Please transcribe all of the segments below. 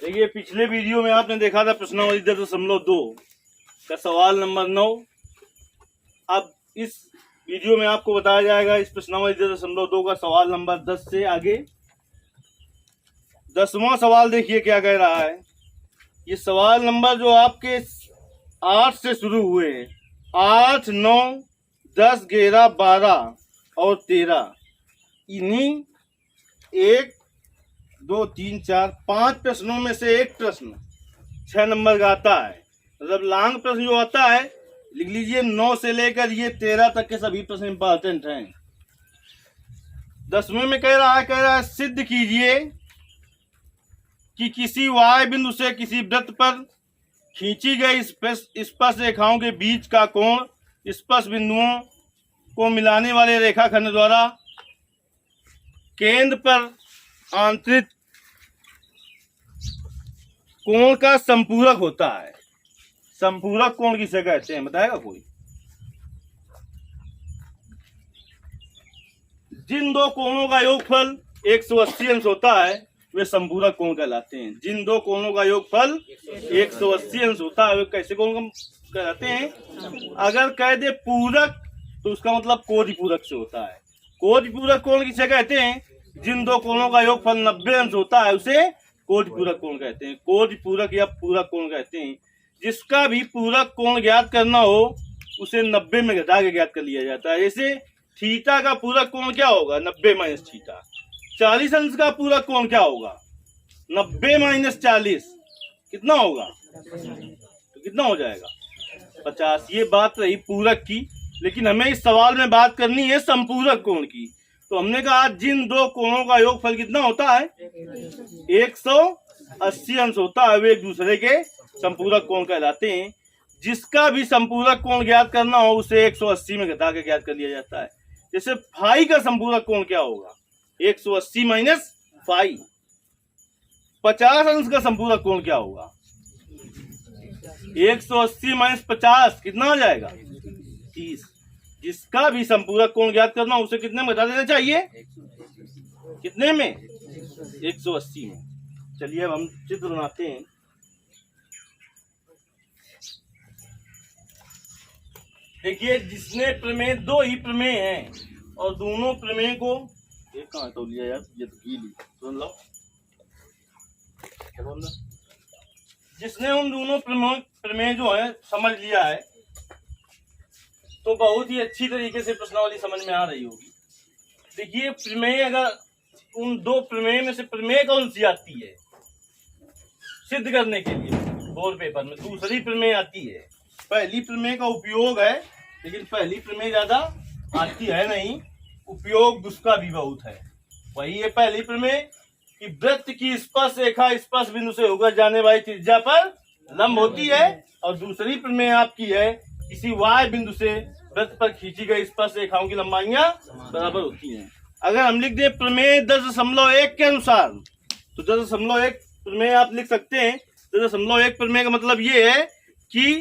देखिए पिछले वीडियो में आपने देखा था प्रश्नावली 10.2 का सवाल नंबर 9। अब इस वीडियो में आपको बताया जाएगा इस प्रश्नावली 10.2 का सवाल नंबर 10 से आगे 10वां सवाल। देखिए क्या कह रहा है। ये सवाल नंबर जो आपके 8 से शुरू हुए हैं, 8, 9, 10, 11, 12 और 13, इन्हीं 1, 2, 3, 4, 5 प्रश्नों में से एक प्रश्न 6 नंबर का आता है। मतलब लॉन्ग प्रश्न जो आता है लिख लीजिए 9 से लेकर ये 13 तक के सभी प्रश्न इंपॉर्टेंट हैं। 10वें में कह रहा है सिद्ध कीजिए कि किसी y बिंदु से किसी वृत्त पर खींची गई स्पर्श रेखाओं के बीच का कोण स्पर्श बिंदुओं को मिलाने वाले रेखाखंड द्वारा केंद्र पर आंतरिक कोण का संपूरक होता है। संपूरक कोण किसे कहते हैं बताएगा कोई? जिन दो कोणों का योगफल 180 अंश होता है वे संपूरक कोण कहलाते हैं। जिन दो कोणों का योगफल 180 अंश होता है वे कैसे कोण कहलाते हैं? अगर कह दे पूरक तो उसका मतलब कोटिपूरक से होता है। कोटिपूरक कोण किसे कहते हैं? जिन दो कोणों का योगफल 90 अंश होता है उसे कोटिपूरक कोण कहते हैं। कोटिपूरक या पूरक कोण कहते हैं। जिसका भी पूरक कोण ज्ञात करना हो उसे 90 में घटा के ज्ञात कर लिया जाता है। जैसे थीटा का पूरक कोण क्या होगा? 90 माइनस थीटा। 40 अंश का पूरक कोण क्या होगा? 90 माइनस 40 कितना होगा? तो कितना हो जाएगा? 50। ये बात रही पूरक की, लेकिन हमें इस सवाल में बात करनी है संपूरक कोण की। तो हमने कहा जिन दो कोणों का योगफल कितना होता है? 180 अंश होता है, वे एक दूसरे के संपूरक कोण कहलाते हैं। जिसका भी संपूरक कोण ज्ञात करना हो उसे 180 में घटा के ज्ञात कर लिया जाता है। जैसे फाई का संपूरक कोण क्या होगा? 180 माइनस फाई। 50 अंश का संपूरक कोण क्या होगा? 180 माइनस 50 कितना हो जाएगा? 30। जिसका भी संपूरक कोण ज्ञात करना उसे कितने में बता देना चाहिए? कितने में? 180 में। चलिए अब हम चित्र बनाते हैं। देखिए जिसने प्रमेय, दो ही प्रमेय हैं और दोनों प्रमेय को एक कहाँ तो लिया यार, ये तो गीली सुन लो। जिसने उन दोनों प्रमेय जो है समझ लिया है तो बहुत ही अच्छी तरीके से प्रश्नावली समझ में आ रही होगी। देखिए प्रमेय, अगर उन दो प्रमेय में से प्रमेय कौन सी आती है सिद्ध करने के लिए बोर्ड पेपर में? दूसरी प्रमेय आती है। पहली प्रमेय का उपयोग है, लेकिन पहली प्रमेय ज्यादा आती है नहीं, उपयोग उसका भी बहुत है। वही है पहली प्रमेय कि वृत्त की स्पर्श रेखा स्पर्श बिंदु से होकर जाने वाली त्रिज्या पर लंब होती है। और दूसरी प्रमेय आपकी है किसी y बिंदु से वृत्त पर खींची गई स्पर्श रेखाओं की लंबाइयां बराबर होती हैं। अगर हम लिख दें प्रमेय 10.1 के अनुसार तो 10.1 प्रमेय आप लिख सकते हैं। 10.1 प्रमेय का मतलब ये है कि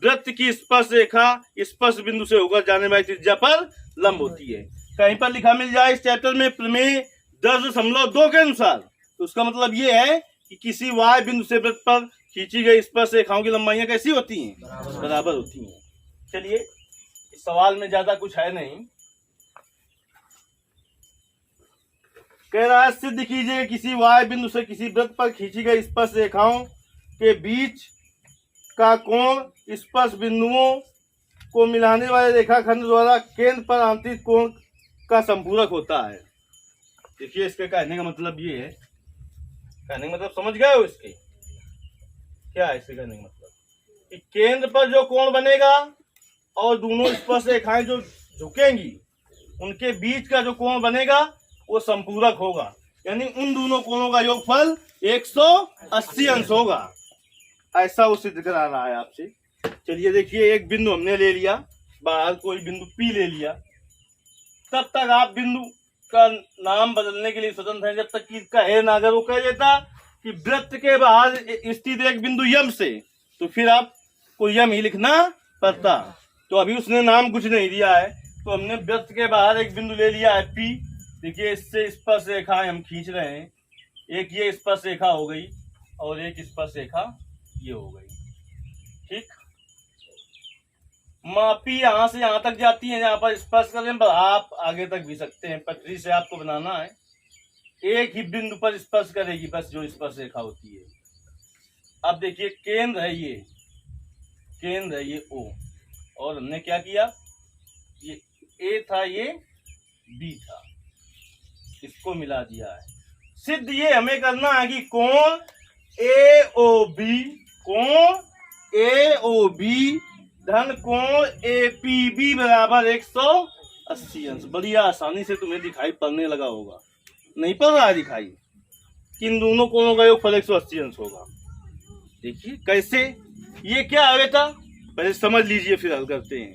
वृत्त की स्पर्श रेखा स्पर्श बिंदु से होकर जाने वाली त्रिज्या पर लंब होती है। कहीं पर लिखा मिल जाए इस चैप्टर में प्रमेय 10.2 के अनुसार तो उसका मतलब ये है कि किसी y बिंदु से वृत्त पर खींची गई स्पर्श रेखाओं की लंबाइयां कैसी होती हैं? बराबर होती हैं। चलिए इस सवाल में ज्यादा कुछ है नहीं। कह रहा है सिद्ध कीजिए किसी y बिंदु से किसी वृत्त पर खींची गई स्पर्श रेखाओं के बीच का कोण स्पर्श बिंदुओं को मिलाने वाले रेखाखंड द्वारा केंद्र पर आंतरिक कोण का संपूरक होता है। देखिए इसके कहने का मतलब ये है, कहने का मतलब समझ गए हो इसके? क्या है इसके कहने का मतलब? कि केंद्र पर जो कोण बनेगा और दोनों स्पर्श रेखाएं जो झुकेंगी उनके बीच का जो कोण बनेगा वो संपूरक होगा। यानी उन दोनों कोणों का योगफल 180 अंश होगा। ऐसा वो सिद्ध करा रहा है आपसे। चलिए देखिए एक बिंदु हमने ले लिया, बाहर कोई बिंदु P ले लिया। तब तक आप बिंदु का नाम बदलने के लिए स्वतंत्र हैं जब तक कि कहे ना। अगर वो कह देता कि वृत्त के बाहर स्थित एक बिंदु यम से तो फिर आप को यम ही लिखना पड़ता। तो अभी उसने नाम कुछ नहीं दिया है तो हमने वृत्त के बाहर एक बिंदु ले लिया है P। देखिए इससे स्पर्श रेखाएं हम खींच रहे हैं। एक ये स्पर्श रेखा हो गई और एक स्पर्श रेखा ये हो गई। ठीक, मापी यहाँ से यहाँ तक जाती है, यहाँ पर स्पर्श करें, पर आप आगे तक भी सकते हैं। पटरी से आपको बनाना है, एक ही बिंदु पर स्पर्श करेगी बस जो स्पर्श रेखा होती है। अब देखिए केंद्र है ये, केंद्र है ये O, और हमने क्या किया, ये A था, ये B था, इसको मिला दिया है। सिद्ध ये हमें करना है कि कोण AOB, कोण AOB धन कोण APB बराबर 180 अंश। बड़ी आसानी से तुम्हें दिखाई पड़ने लगा होगा, नहीं पड़ रहा है दिखाई कि इन दोनों कोणों का योगफल 180 अंश होगा। देखिए कैसे, ये क्या है बेटा, पहले समझ लीजिए फिर हल करते हैं।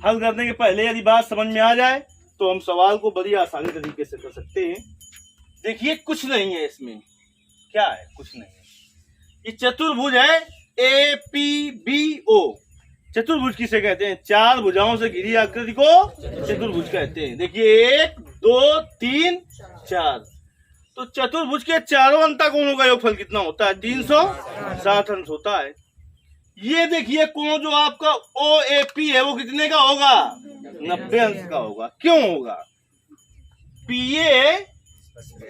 हल करने के पहले यदि बात समझ में आ जाए तो हम सवाल को बड़ी आसानी तरीके से कर सकते हैं। देखिए कुछ नहीं है इसमें, क्या है, कुछ नहीं है। ये चतुर्भुज है APBO। चतुर्भुज किसे कहते हैं, चार भुजाओं से घिरी आकृति को चतुर्भुज कहते हैं। देखिए 1 2 3 4, तो चतुर्भुज के चारों अंतःकोणों का योगफल कितना होता है, 360 अंश होता है। ये देखिए कोण जो आपका OAP है वो कितने का होगा, 90 अंश का होगा। क्यों होगा, PA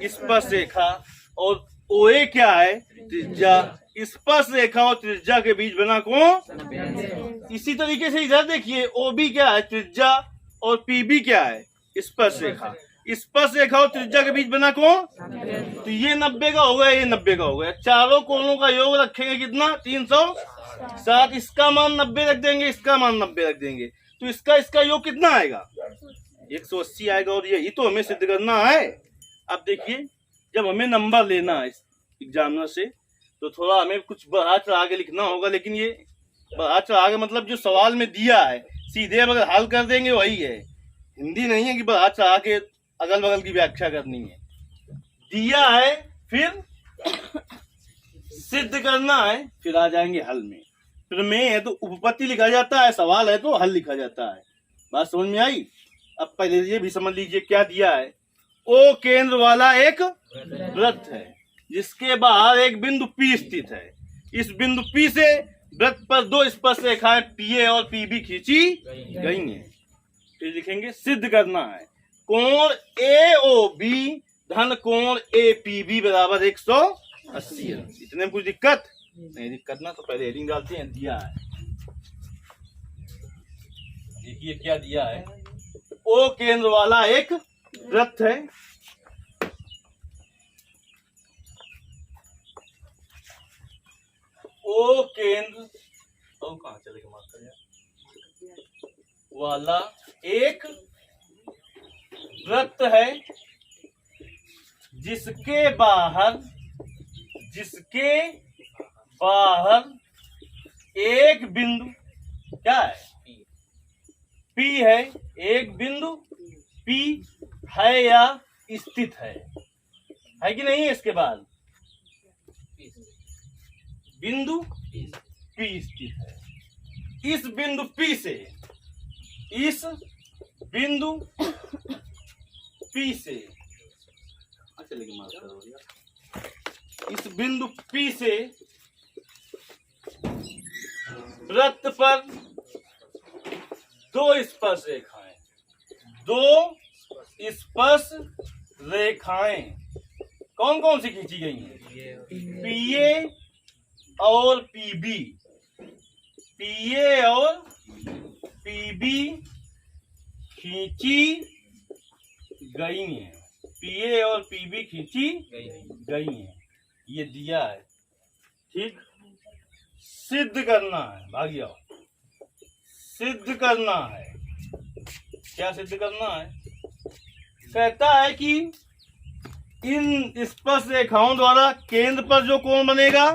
स्पर्श रेखा और OA क्या है, त्रिज्या। स्पर्श रेखा और त्रिज्या के बीच बना कोण। इसी तरीके से इधर देखिए OB क्या है, त्रिज्या, और PB क्या है, स्पर्श रेखा। स्पर्श रेखा और त्रिज्या के बीच बना कोण, तो ये 90 का हो गया, ये 90 का हो गया। चारों कोणों का योग रखेंगे कितना, 360। इसका मान 90 रख देंगे, इसका मान 90 रख देंगे, तो इसका योग कितना आएगा, 180 आएगा। और यही तो हमें सिद्ध करना है। अब देखिए जब हमें नंबर लेना है एग्जामिनर से तो थोड़ा हमें कुछ बढ़ा चढ़ा के लिखना होगा, लेकिन ये बढ़ा चढ़ा के मतलब जो सवाल में दिया है सीधे अगर हल कर देंगे वही है। हिंदी नहीं है कि बढ़ा चढ़ा के अगल बगल की व्याख्या करनी है। दिया है फिर सिद्ध करना है, फिर आ जाएंगे हल में। प्रमेय है तो उपपत्ति लिखा जाता है, सवाल है तो हल लिखा जाता है। बात समझ में आई। अब पहले ये भी समझ लीजिए क्या दिया है। O केंद्र वाला एक वृत्त है जिसके बाहर एक बिंदु P स्थित है। इस बिंदु P से वृत्त पर दो स्पर्श रेखाएं PA और PB खींची गई हैं। फिर लिखेंगे सिद्ध करना है कोण AOB धन कोण APB बराबर 180 अंश। इतने में कुछ दिक्कत नहीं, दिक्कत ना तो पहले हेडिंग डालते हैं। दिया है, देखिए क्या दिया है। O केंद्र वाला एक वृत्त है O केंद्र तो कहां चलेगा वाला एक वृत्त है जिसके बाहर एक बिंदु क्या है, P है। एक बिंदु P है या स्थित है कि नहीं है। इसके बाद बिंदु P स्थित है। इस बिंदु P से इस बिंदु P से वृत्त पर दो स्पर्श रेखाएं कौन कौन सी खींची गई हैं, PA और PB। PA और PB खींची गई हैं। PA और PB खींची गई हैं। ये दिया है, ठीक। सिद्ध करना है, भाग जाओ। सिद्ध करना है, क्या सिद्ध करना है। कहता है कि इन स्पर्श रेखाओं द्वारा केंद्र पर जो कोण बनेगा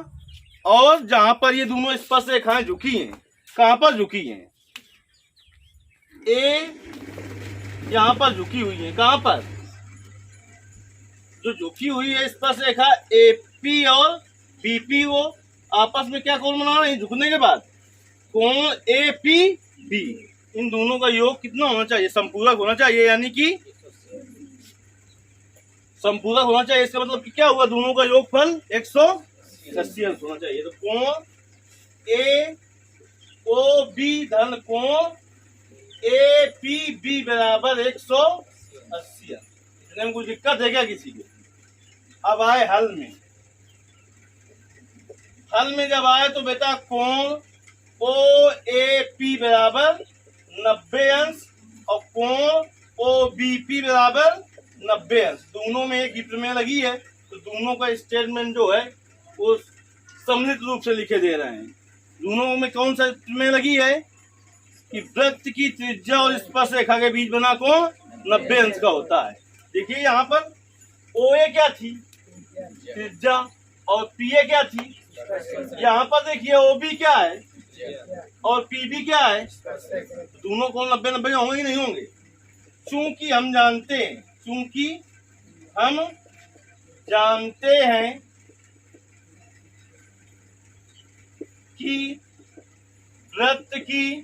और जहां पर ये दोनों स्पर्श रेखाएं झुकी हैं, कहां पर झुकी हैं, A यहां पर झुकी हुई है। कहां पर जो झुकी हुई है स्पर्श रेखा AP और BP, वो आपस में क्या कोण बना रहे हैं, झुकने के बाद कोण APB। इन दोनों का योग कितना होना चाहिए, संपूरक होना चाहिए, यानी कि संपूरक होना चाहिए। इसका मतलब कि क्या हुआ, दोनों का योगफल 180 अंश होना चाहिए। तो कोण ए ओ बी धन कोण ए पी बी बराबर 180 अंश। इतने में कुछ दिक्कत है क्या किसी को? अब आए हल में। हल में जब आए तो बेटा कोण ओ ए पी बराबर 90 अंश और कोण ओ बी पी बराबर 90 अंश। दोनों में एक ही प्रमेय लगी है, तो दोनों का स्टेटमेंट जो है वो सम्मिलित रूप से लिखे दे रहे हैं। दोनों में कौन सा प्रमेय लगी है कि वृत्त की त्रिज्या और स्पर्श रेखा के बीच बना कोण 90 अंश का होता है। देखिए यहाँ पर ओ ए क्या थी, त्रिज्या, और पी ए क्या थी। यहाँ पर देखिए ओ बी क्या है और पी बी क्या है। दोनों कोण 90-90 होंगे कि नहीं होंगे? चूंकि हम जानते हैं कि वृत्त की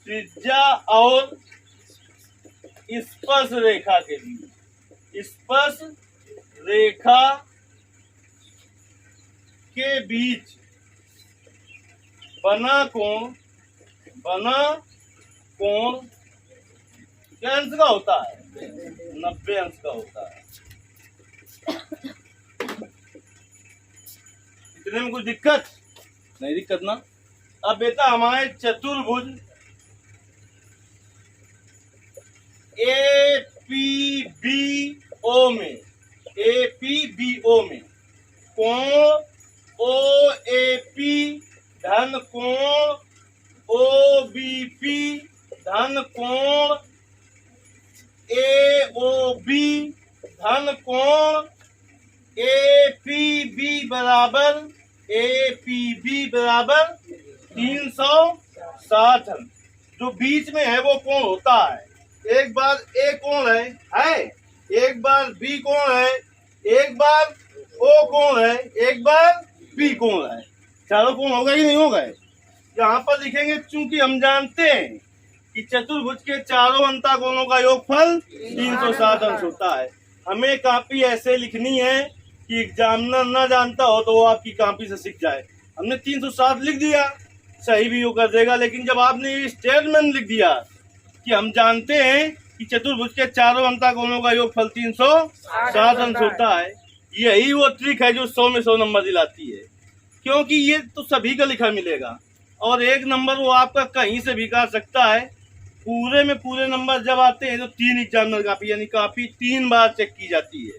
त्रिज्या और स्पर्श रेखा के बीच बना कोण क्या अंश का होता है? 90 अंश का होता है। इतने में कुछ दिक्कत नहीं? दिक्कत ना। अब बेटा हमारे चतुर्भुज ए पी बी ओ में कोण ओ ए पी धन कोण ओ बी पी धन कोण ए ओ बी धन कोण ए पी बी बराबर 360 अंश। जो बीच में है वो कोण होता है। एक बार ए कोण है, एक बार बी कोण है, एक बार ओ कोण है, एक बार बी कोण है। चारों कोण होगा कि नहीं होगा? यहाँ पर लिखेंगे चूंकि हम जानते हैं कि चतुर्भुज के चारों अंतःकोणों का योगफल 360 अंश होता है। हमें कॉपी ऐसे लिखनी है कि एग्जामिनर ना जानता हो तो वो आपकी कॉपी से सीख जाए। हमने 360 लिख दिया, सही भी वो कर देगा, लेकिन जब आपने ये स्टेटमेंट लिख दिया कि हम जानते हैं कि चतुर्भुज के चारों अंतःकोणों का योगफल 360 अंश होता है, यही वो ट्रिक है जो 100 में 100 नंबर दिलाती है। क्योंकि ये तो सभी का लिखा मिलेगा और एक नंबर वो आपका कहीं से भी आ सकता है। पूरे में पूरे नंबर जब आते हैं तो 3 एग्जामिनर कॉपी यानी कॉपी 3 बार चेक की जाती है।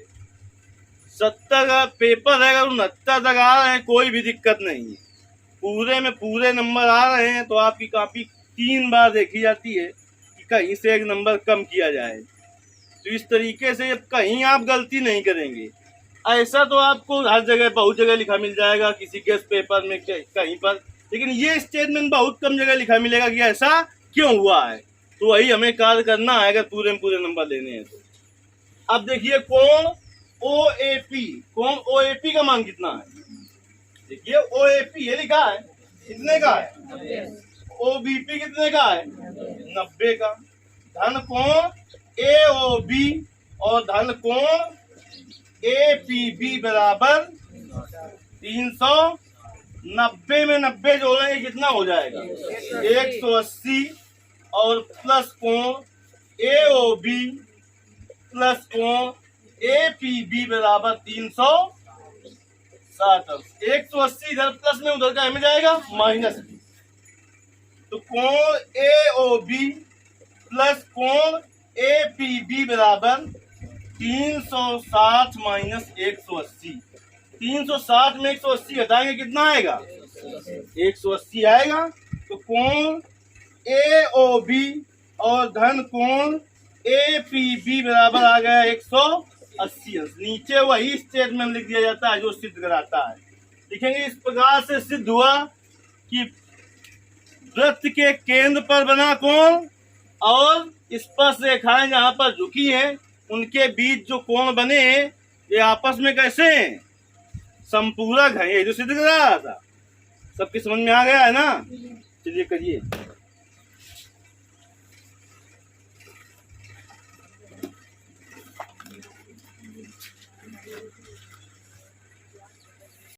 70 का पेपर है, अगर 69 तक आ रहे हैं कोई भी दिक्कत नहीं है। पूरे में पूरे नंबर आ रहे हैं तो आपकी कॉपी 3 बार देखी जाती है कि कहीं से एक नंबर कम किया जाए। तो इस तरीके से कहीं आप गलती नहीं करेंगे। ऐसा तो आपको हर जगह बहुत जगह लिखा मिल जाएगा, किसी गेस्ट पेपर में कहीं पर, लेकिन ये स्टेटमेंट बहुत कम जगह लिखा मिलेगा कि ऐसा क्यों हुआ है। तो वही हमें कार्य करना है अगर पूरे में पूरे नंबर लेने हैं तो। अब देखिए कोण ओ ए पी का मान कितना है? देखिए ओ ए पी ये लिखा है, कितने का है? ओ बी पी कितने का है? 90 का। धन कोण ए ओ बी और धन कोण ए पी बी बराबर 390 में 90 जोड़ेंगे कितना हो जाएगा? 180 और प्लस कोण ए ओ बी प्लस कोण ए पी बी बराबर 360 अंश। 180 इधर प्लस में, उधर का में जाएगा माइनस। तो कोण ए ओ बी प्लस कोण ए पी बी बराबर 360 माइनस 180। 360 में 180 हटाएंगे कितना आएगा? 180 आएगा। तो कोण ए ओ बी और धन कोण ए पी बी बराबर आ गया 180 अंश। नीचे वही स्टेटमेंट लिख दिया जाता है जो सिद्ध कराता है। लिखेंगे इस प्रकार से सिद्ध हुआ कि वृत्त के केंद्र पर बना कोण और स्पर्श रेखाएं जहां पर झुकी हैं उनके बीच जो कोण बने ये आपस में कैसे हैं? संपूरक है। ये जो सिद्ध करा रहा था सबकी समझ में आ गया है ना? चलिए करिए।